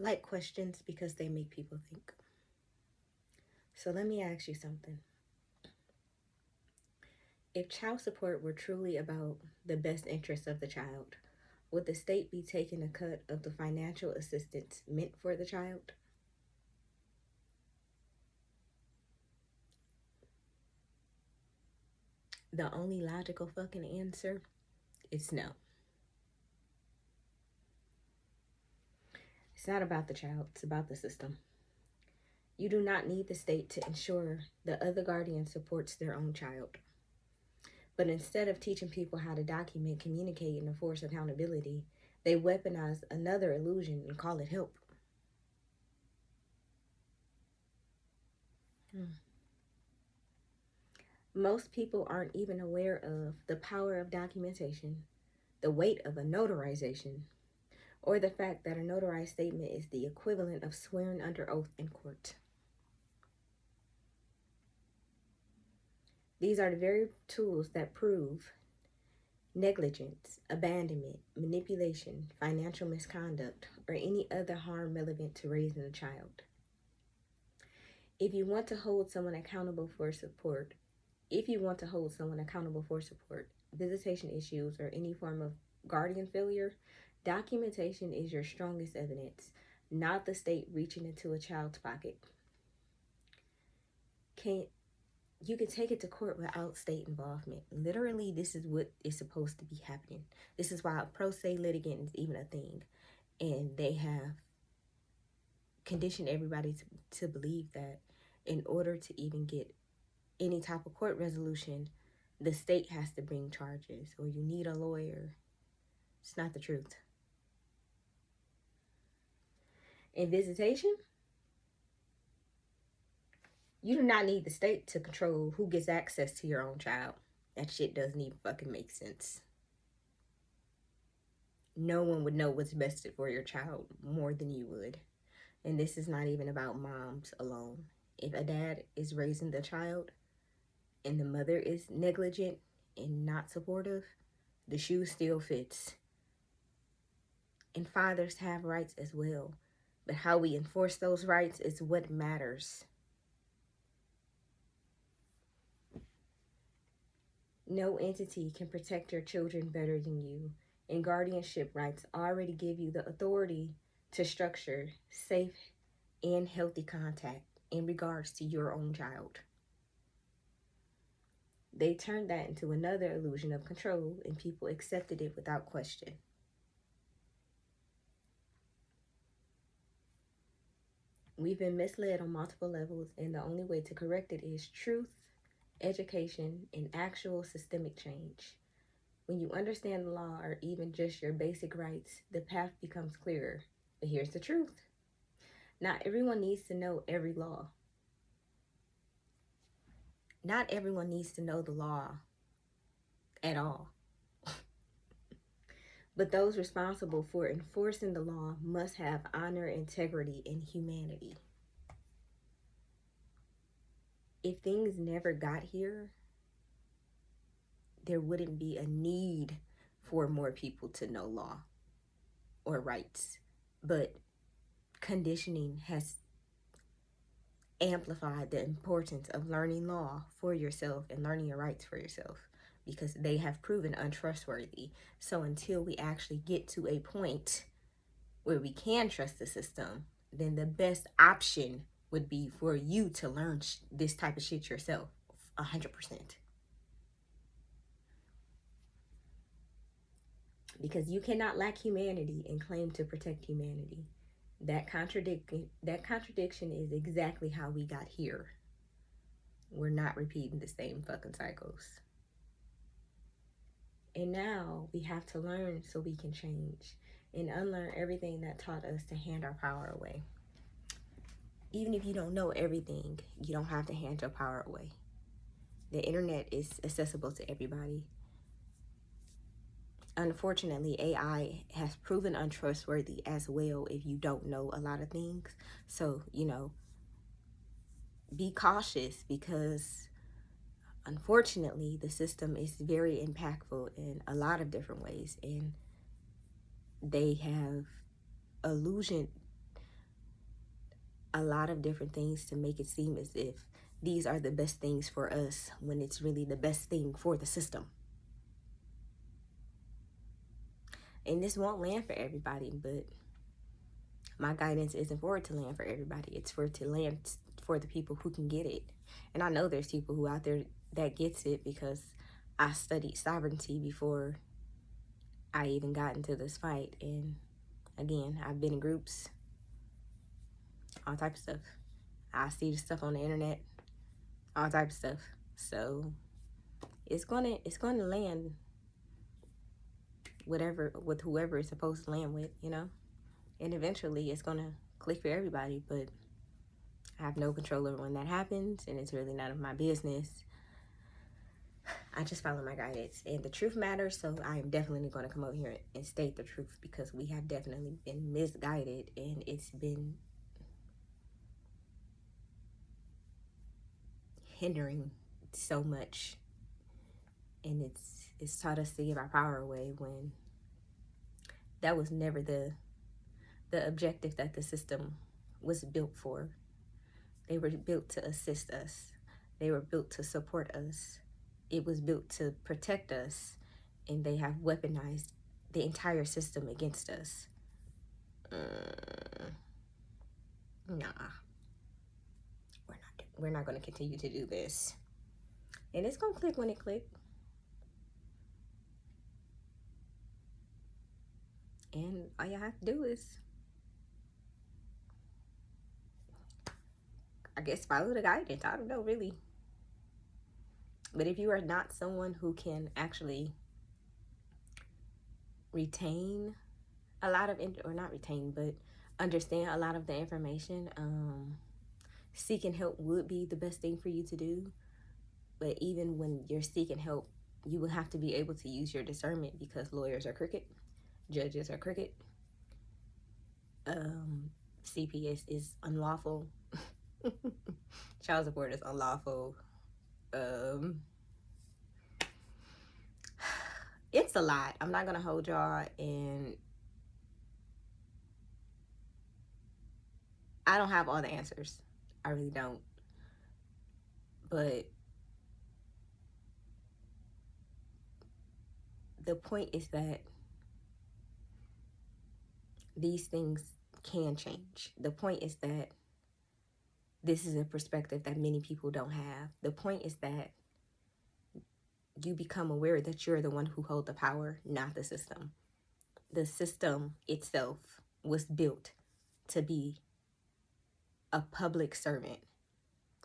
like questions because they make people think. So let me ask you something. If child support were truly about the best interest of the child, would the state be taking a cut of the financial assistance meant for the child? The only logical fucking answer is no. It's not about the child, it's about the system. You do not need the state to ensure the other guardian supports their own child. But instead of teaching people how to document, communicate, and enforce accountability, they weaponize another illusion and call it help. Hmm. Most people aren't even aware of the power of documentation, the weight of a notarization, or the fact that a notarized statement is the equivalent of swearing under oath in court. These are the very tools that prove negligence, abandonment, manipulation, financial misconduct, or any other harm relevant to raising a child. If you want to hold someone accountable for support, if you want to hold someone accountable for support, visitation issues, or any form of guardian failure, documentation is your strongest evidence, not the state reaching into a child's pocket. Can You can take it to court without state involvement. Literally, this is what is supposed to be happening. This is why a pro se litigant is even a thing. And they have conditioned everybody to believe that in order to even get any type of court resolution, the state has to bring charges or you need a lawyer. It's not the truth. In visitation, you do not need the state to control who gets access to your own child. That shit doesn't even fucking make sense. No one would know what's best for your child more than you would. And this is not even about moms alone. If a dad is raising the child and the mother is negligent and not supportive, the shoe still fits. And fathers have rights as well. But how we enforce those rights is what matters. No entity can protect your children better than you, and guardianship rights already give you the authority to structure safe and healthy contact in regards to your own child. They turned that into another illusion of control, and people accepted it without question. We've been misled on multiple levels, and the only way to correct it is truth, education, and actual systemic change. When you understand the law or even just your basic rights, the path becomes clearer. But here's the truth. Not everyone needs to know every law. Not everyone needs to know the law at all. But those responsible for enforcing the law must have honor, integrity, and humanity. If things never got here, there wouldn't be a need for more people to know law or rights. But conditioning has amplified the importance of learning law for yourself and learning your rights for yourself because they have proven untrustworthy. So until we actually get to a point where we can trust the system, then the best option would be for you to learn this type of shit yourself 100%. Because you cannot lack humanity and claim to protect humanity. That contradiction is exactly how we got here. We're not repeating the same fucking cycles. And now we have to learn so we can change and unlearn everything that taught us to hand our power away. Even if you don't know everything, you don't have to hand your power away. The internet is accessible to everybody. Unfortunately, AI has proven untrustworthy as well if you don't know a lot of things. So, be cautious because unfortunately the system is very impactful in a lot of different ways, and they have illusion a lot of different things to make it seem as if these are the best things for us when it's really the best thing for the system. And this won't land for everybody, but my guidance isn't for it to land for everybody. It's for it to land for the people who can get it. And I know there's people who out there that gets it because I studied sovereignty before I even got into this fight. And again, I've been in groups, all type of stuff. I see the stuff on the internet, all type of stuff. So it's gonna land with whoever it's supposed to land with, you know? And eventually it's gonna click for everybody, but I have no control over when that happens, and it's really none of my business. I just follow my guidance, and the truth matters, so I am definitely going to come over here and state the truth, because we have definitely been misguided, and it's been hindering so much, and it's taught us to give our power away when that was never the objective that the system was built for. They were built to assist us. They were built to support us. It was built to protect us, and they have weaponized the entire system against us. Nah, we're not going to continue to do this. And it's going to click when it clicks. And all you have to do is, I guess, follow the guidance. I don't know, really. But if you are not someone who can actually retain a lot of, or not retain, but understand a lot of the information, seeking help would be the best thing for you to do. But even when you're seeking help, you will have to be able to use your discernment, because lawyers are crooked, judges are crooked, CPS is unlawful, child support is unlawful. It's a lot. I'm not gonna hold y'all, and I don't have all the answers. I really don't. But the point is that these things can change. The point is that this is a perspective that many people don't have. The point is that you become aware that you're the one who holds the power, not the system. The system itself was built to be a public servant.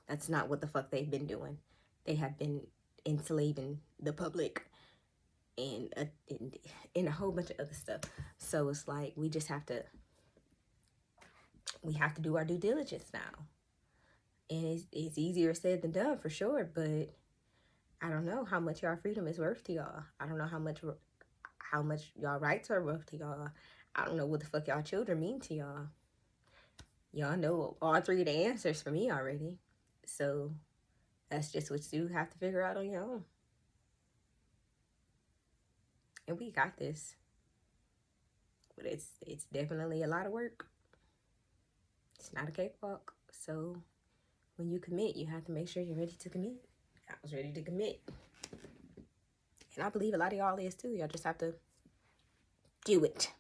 That's not what the fuck they've been doing. They have been enslaving the public and a whole bunch of other stuff. So it's like we have to do our due diligence now. And it's easier said than done, for sure, but I don't know how much y'all freedom is worth to y'all. I don't know how much y'all rights are worth to y'all. I don't know what the fuck y'all children mean to y'all. Y'all know all three of the answers for me already. So that's just what you have to figure out on your own. And we got this. But it's definitely a lot of work. It's not a cakewalk. So when you commit, you have to make sure you're ready to commit. I was ready to commit. And I believe a lot of y'all is too. Y'all just have to do it.